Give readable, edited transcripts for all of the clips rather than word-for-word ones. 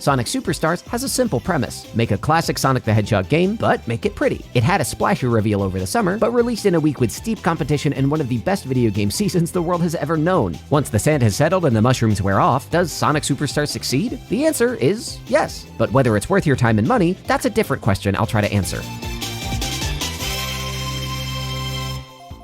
Sonic Superstars has a simple premise. Make a classic Sonic the Hedgehog game, but make it pretty. It had a splashy reveal over the summer, but released in a week with steep competition and one of the best video game seasons the world has ever known. Once the sand has settled and the mushrooms wear off, does Sonic Superstars succeed? The answer is yes. But whether it's worth your time and money, that's a different question I'll try to answer.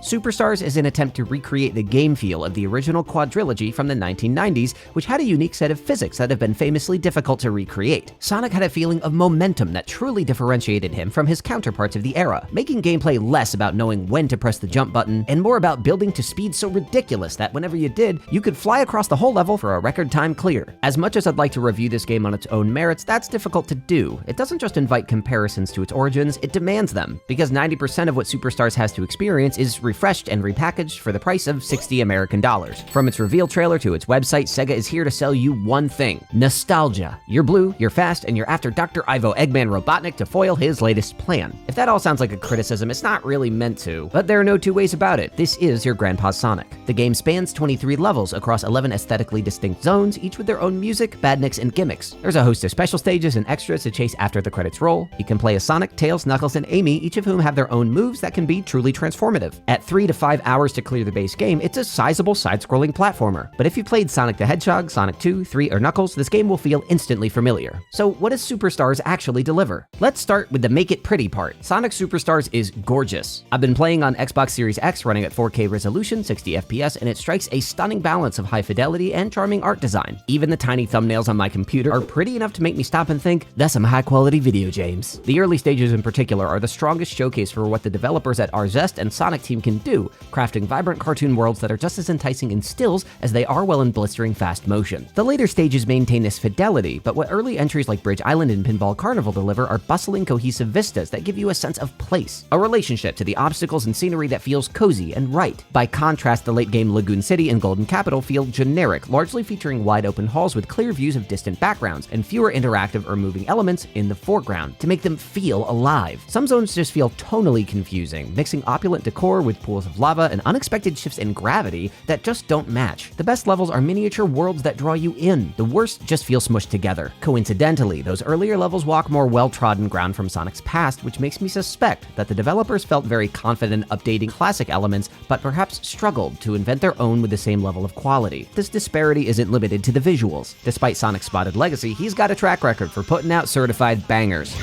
Superstars is an attempt to recreate the game feel of the original quadrilogy from the 1990s, which had a unique set of physics that have been famously difficult to recreate. Sonic had a feeling of momentum that truly differentiated him from his counterparts of the era, making gameplay less about knowing when to press the jump button and more about building to speed so ridiculous that whenever you did, you could fly across the whole level for a record time clear. As much as I'd like to review this game on its own merits, that's difficult to do. It doesn't just invite comparisons to its origins, it demands them, because 90% of what Superstars has to experience is refreshed and repackaged for the price of $60 American. From its reveal trailer to its website, Sega is here to sell you one thing: nostalgia. You're blue, you're fast, and you're after Dr. Ivo Eggman Robotnik to foil his latest plan. If that all sounds like a criticism, it's not really meant to, but there are no two ways about it. This is your grandpa's Sonic. The game spans 23 levels across 11 aesthetically distinct zones, each with their own music, badniks, and gimmicks. There's a host of special stages and extras to chase after the credits roll. You can play as Sonic, Tails, Knuckles, and Amy, each of whom have their own moves that can be truly transformative. At 3 to 5 hours to clear the base game, it's a sizable side-scrolling platformer. But if you played Sonic the Hedgehog, Sonic 2, 3, or Knuckles, this game will feel instantly familiar. So what does Superstars actually deliver? Let's start with the make it pretty part. Sonic Superstars is gorgeous. I've been playing on Xbox Series X running at 4K resolution, 60 FPS, and it strikes a stunning balance of high fidelity and charming art design. Even the tiny thumbnails on my computer are pretty enough to make me stop and think, that's some high-quality video games. The early stages in particular are the strongest showcase for what the developers at Zest and Sonic Team can do, crafting vibrant cartoon worlds that are just as enticing in stills as they are well in blistering fast motion. The later stages maintain this fidelity, but what early entries like Bridge Island and Pinball Carnival deliver are bustling, cohesive vistas that give you a sense of place, a relationship to the obstacles and scenery that feels cozy and right. By contrast, the late game Lagoon City and Golden Capital feel generic, largely featuring wide open halls with clear views of distant backgrounds and fewer interactive or moving elements in the foreground to make them feel alive. Some zones just feel tonally confusing, mixing opulent decor with pools of lava and unexpected shifts in gravity that just don't match. The best levels are miniature worlds that draw you in. The worst just feel smushed together. Coincidentally, those earlier levels walk more well-trodden ground from Sonic's past, which makes me suspect that the developers felt very confident updating classic elements, but perhaps struggled to invent their own with the same level of quality. This disparity isn't limited to the visuals. Despite Sonic's spotted legacy, he's got a track record for putting out certified bangers.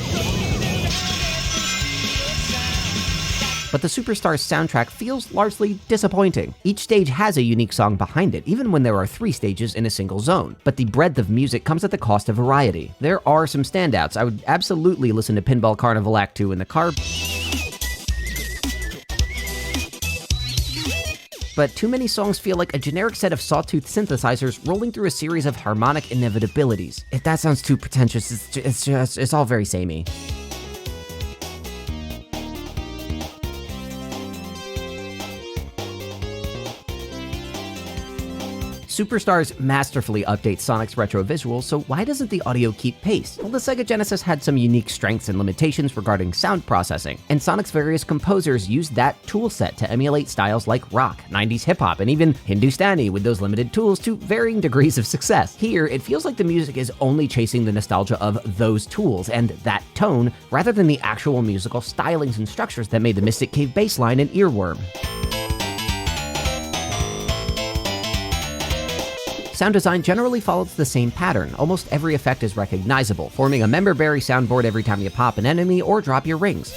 But the Superstars soundtrack feels largely disappointing. Each stage has a unique song behind it, even when there are 3 stages in a single zone. But the breadth of music comes at the cost of variety. There are some standouts. I would absolutely listen to Pinball Carnival Act 2 in the car, but too many songs feel like a generic set of sawtooth synthesizers rolling through a series of harmonic inevitabilities. If that sounds too pretentious, it's all very samey. Superstars masterfully updates Sonic's retro visuals, so why doesn't the audio keep pace? Well, the Sega Genesis had some unique strengths and limitations regarding sound processing, and Sonic's various composers used that toolset to emulate styles like rock, 90s hip-hop, and even Hindustani with those limited tools to varying degrees of success. Here, it feels like the music is only chasing the nostalgia of those tools and that tone, rather than the actual musical stylings and structures that made the Mystic Cave bass line an earworm. Sound design generally follows the same pattern. Almost every effect is recognizable, forming a member-berry soundboard every time you pop an enemy or drop your rings.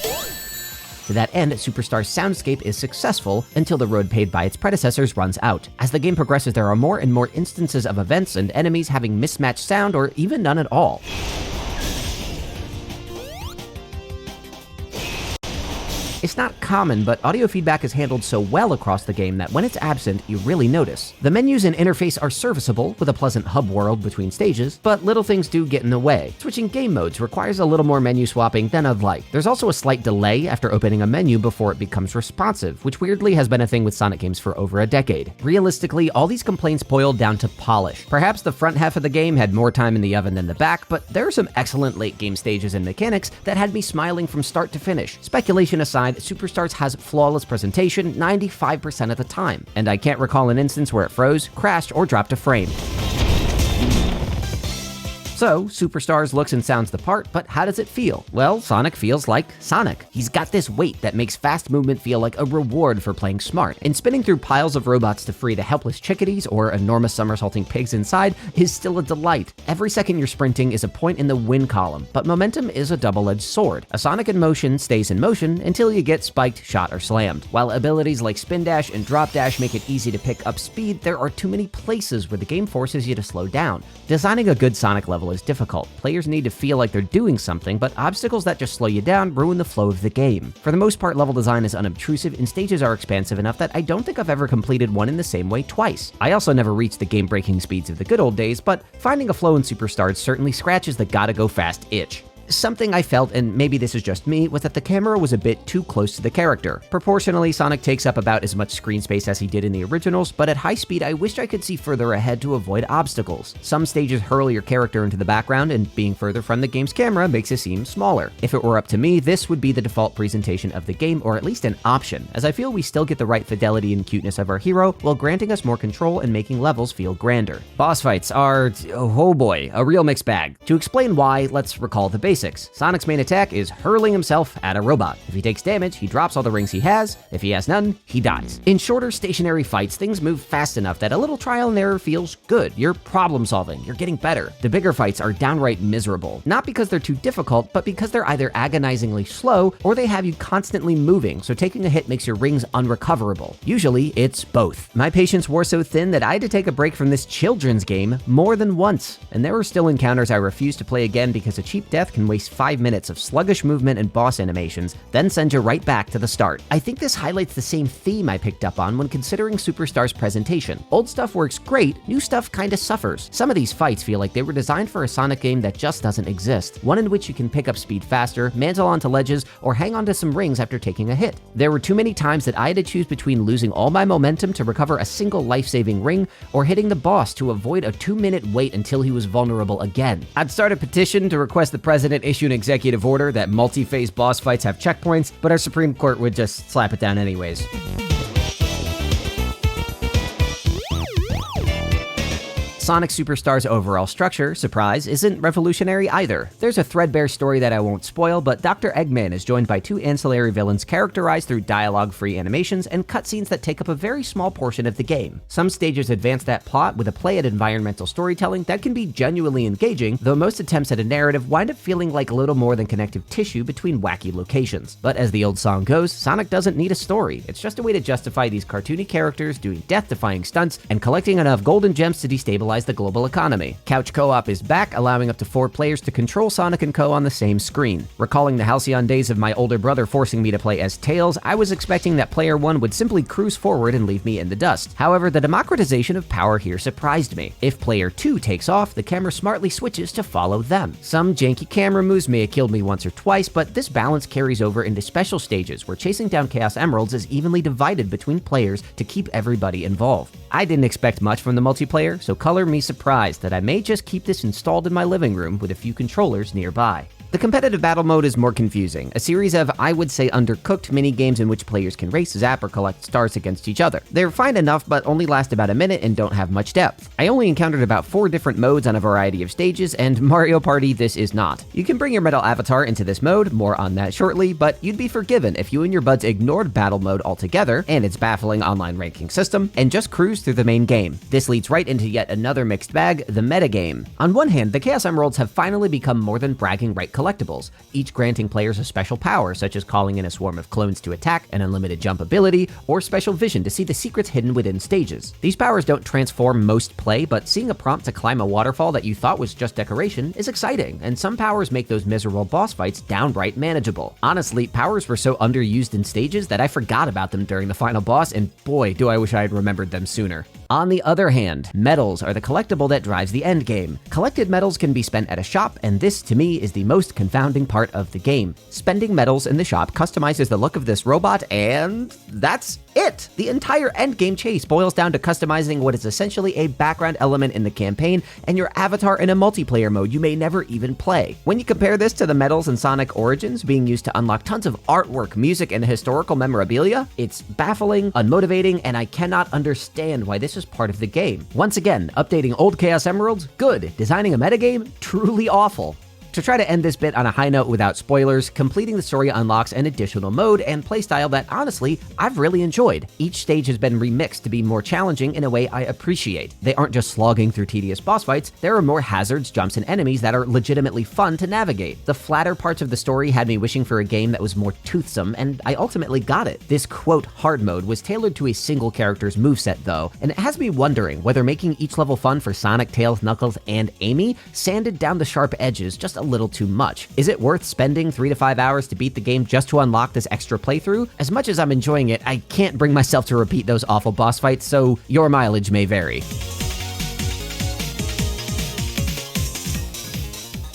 To that end, Superstar's soundscape is successful until the road paved by its predecessors runs out. As the game progresses, there are more and more instances of events and enemies having mismatched sound or even none at all. It's not common, but audio feedback is handled so well across the game that when it's absent, you really notice. The menus and interface are serviceable, with a pleasant hub world between stages, but little things do get in the way. Switching game modes requires a little more menu swapping than I'd like. There's also a slight delay after opening a menu before it becomes responsive, which weirdly has been a thing with Sonic games for over a decade. Realistically, all these complaints boiled down to polish. Perhaps the front half of the game had more time in the oven than the back, but there are some excellent late game stages and mechanics that had me smiling from start to finish. Speculation aside, Superstars has flawless presentation 95% of the time, and I can't recall an instance where it froze, crashed, or dropped a frame. So, Superstars looks and sounds the part, but how does it feel? Well, Sonic feels like Sonic. He's got this weight that makes fast movement feel like a reward for playing smart, and spinning through piles of robots to free the helpless chickadees or enormous somersaulting pigs inside is still a delight. Every second you're sprinting is a point in the win column, but momentum is a double-edged sword. A Sonic in motion stays in motion until you get spiked, shot, or slammed. While abilities like spin dash and drop dash make it easy to pick up speed, there are too many places where the game forces you to slow down. Designing a good Sonic level is difficult. Players need to feel like they're doing something, but obstacles that just slow you down ruin the flow of the game. For the most part, level design is unobtrusive and stages are expansive enough that I don't think I've ever completed one in the same way twice. I also never reached the game-breaking speeds of the good old days, but finding a flow in Superstars certainly scratches the gotta go fast itch. Something I felt, and maybe this is just me, was that the camera was a bit too close to the character. Proportionally, Sonic takes up about as much screen space as he did in the originals, but at high speed I wished I could see further ahead to avoid obstacles. Some stages hurl your character into the background, and being further from the game's camera makes it seem smaller. If it were up to me, this would be the default presentation of the game, or at least an option, as I feel we still get the right fidelity and cuteness of our hero, while granting us more control and making levels feel grander. Boss fights are, oh boy, a real mixed bag. To explain why, let's recall the basics. Sonic's main attack is hurling himself at a robot. If he takes damage, he drops all the rings he has. If he has none, he dies. In shorter stationary fights, things move fast enough that a little trial and error feels good. You're problem solving, you're getting better. The bigger fights are downright miserable, not because they're too difficult, but because they're either agonizingly slow or they have you constantly moving, so taking a hit makes your rings unrecoverable. Usually, it's both. My patience wore so thin that I had to take a break from this children's game more than once, and there were still encounters I refused to play again because a cheap death can waste 5 minutes of sluggish movement and boss animations, then send you right back to the start. I think this highlights the same theme I picked up on when considering Superstars' presentation. Old stuff works great, new stuff kinda suffers. Some of these fights feel like they were designed for a Sonic game that just doesn't exist, one in which you can pick up speed faster, mantle onto ledges, or hang onto some rings after taking a hit. There were too many times that I had to choose between losing all my momentum to recover a single life-saving ring, or hitting the boss to avoid a 2-minute wait until he was vulnerable again. I'd start a petition to request the president issue an executive order that multi-phase boss fights have checkpoints, but our Supreme Court would just slap it down anyways. Sonic Superstars' overall structure, surprise, isn't revolutionary either. There's a threadbare story that I won't spoil, but Dr. Eggman is joined by 2 ancillary villains characterized through dialogue-free animations and cutscenes that take up a very small portion of the game. Some stages advance that plot with a play at environmental storytelling that can be genuinely engaging, though most attempts at a narrative wind up feeling like a little more than connective tissue between wacky locations. But as the old song goes, Sonic doesn't need a story. It's just a way to justify these cartoony characters doing death-defying stunts and collecting enough golden gems to destabilize the global economy. Couch co-op is back, allowing up to 4 players to control Sonic & Co. on the same screen. Recalling the halcyon days of my older brother forcing me to play as Tails, I was expecting that player 1 would simply cruise forward and leave me in the dust. However, the democratization of power here surprised me. If player 2 takes off, the camera smartly switches to follow them. Some janky camera moves may have killed me once or twice, but this balance carries over into special stages where chasing down Chaos Emeralds is evenly divided between players to keep everybody involved. I didn't expect much from the multiplayer, so color me surprised that I may just keep this installed in my living room with a few controllers nearby. The competitive battle mode is more confusing, a series of, I would say, undercooked mini-games in which players can race, zap, or collect stars against each other. They're fine enough, but only last about a minute and don't have much depth. I only encountered about 4 different modes on a variety of stages, and Mario Party this is not. You can bring your metal avatar into this mode, more on that shortly, but you'd be forgiven if you and your buds ignored battle mode altogether, and its baffling online ranking system, and just cruised through the main game. This leads right into yet another mixed bag, the metagame. On one hand, the Chaos Emeralds have finally become more than bragging right collectibles, each granting players a special power, such as calling in a swarm of clones to attack, an unlimited jump ability, or special vision to see the secrets hidden within stages. These powers don't transform most play, but seeing a prompt to climb a waterfall that you thought was just decoration is exciting, and some powers make those miserable boss fights downright manageable. Honestly, powers were so underused in stages that I forgot about them during the final boss, and boy, do I wish I had remembered them sooner. On the other hand, medals are the collectible that drives the endgame. Collected medals can be spent at a shop, and this, to me, is the most confounding part of the game. Spending medals in the shop customizes the look of this robot, and that's it. The entire endgame chase boils down to customizing what is essentially a background element in the campaign and your avatar in a multiplayer mode you may never even play. When you compare this to the medals in Sonic Origins being used to unlock tons of artwork, music, and historical memorabilia, it's baffling, unmotivating, and I cannot understand why this is part of the game. Once again, updating old Chaos Emeralds? Good. Designing a metagame? Truly awful. To try to end this bit on a high note without spoilers, completing the story unlocks an additional mode and playstyle that, honestly, I've really enjoyed. Each stage has been remixed to be more challenging in a way I appreciate. They aren't just slogging through tedious boss fights, there are more hazards, jumps, and enemies that are legitimately fun to navigate. The flatter parts of the story had me wishing for a game that was more toothsome, and I ultimately got it. This quote hard mode was tailored to a single character's moveset though, and it has me wondering whether making each level fun for Sonic, Tails, Knuckles, and Amy sanded down the sharp edges just a little too much. Is it worth spending 3 to 5 hours to beat the game just to unlock this extra playthrough? As much as I'm enjoying it, I can't bring myself to repeat those awful boss fights, so your mileage may vary.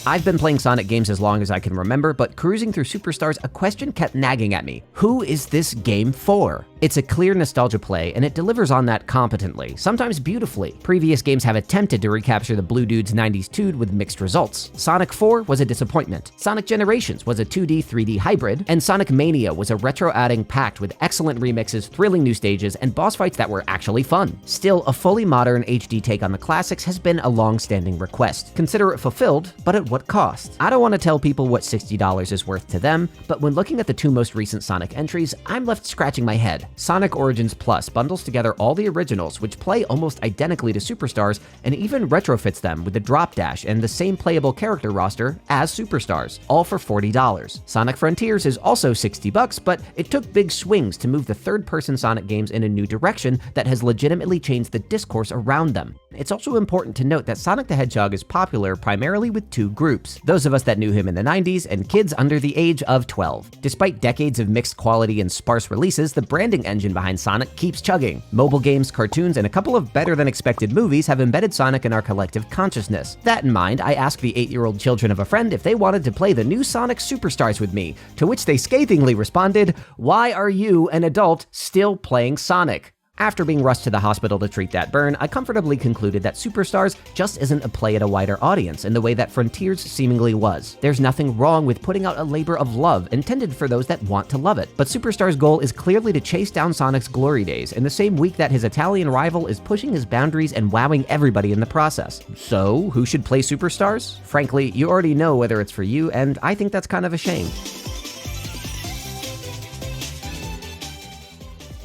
I've been playing Sonic games as long as I can remember, but cruising through Superstars, a question kept nagging at me. Who is this game for? It's a clear nostalgia play, and it delivers on that competently, sometimes beautifully. Previous games have attempted to recapture the Blue Dude's 90s tude with mixed results. Sonic 4 was a disappointment. Sonic Generations was a 2D, 3D hybrid, and Sonic Mania was a retro outing packed with excellent remixes, thrilling new stages, and boss fights that were actually fun. Still, a fully modern HD take on the classics has been a long-standing request. Consider it fulfilled, but at what cost? I don't want to tell people what $60 is worth to them, but when looking at the 2 most recent Sonic entries, I'm left scratching my head. Sonic Origins Plus bundles together all the originals, which play almost identically to Superstars, and even retrofits them with the drop dash and the same playable character roster as Superstars, all for $40. Sonic Frontiers is also $60, but it took big swings to move the third-person Sonic games in a new direction that has legitimately changed the discourse around them. It's also important to note that Sonic the Hedgehog is popular primarily with 2 groups, those of us that knew him in the 90s and kids under the age of 12. Despite decades of mixed quality and sparse releases, the branding engine behind Sonic keeps chugging. Mobile games, cartoons, and a couple of better-than-expected movies have embedded Sonic in our collective consciousness. That in mind, I asked the 8-year-old children of a friend if they wanted to play the new Sonic Superstars with me, to which they scathingly responded, "Why are you, an adult, still playing Sonic?" After being rushed to the hospital to treat that burn, I comfortably concluded that Superstars just isn't a play at a wider audience in the way that Frontiers seemingly was. There's nothing wrong with putting out a labor of love intended for those that want to love it, but Superstars' goal is clearly to chase down Sonic's glory days in the same week that his Italian rival is pushing his boundaries and wowing everybody in the process. So, who should play Superstars? Frankly, you already know whether it's for you, and I think that's kind of a shame.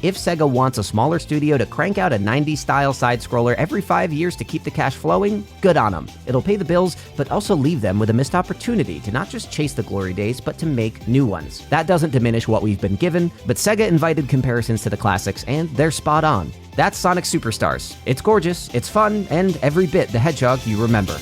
If Sega wants a smaller studio to crank out a 90s-style side-scroller every 5 years to keep the cash flowing, good on them. It'll pay the bills, but also leave them with a missed opportunity to not just chase the glory days, but to make new ones. That doesn't diminish what we've been given, but Sega invited comparisons to the classics, and they're spot on. That's Sonic Superstars. It's gorgeous, it's fun, and every bit the Hedgehog you remember.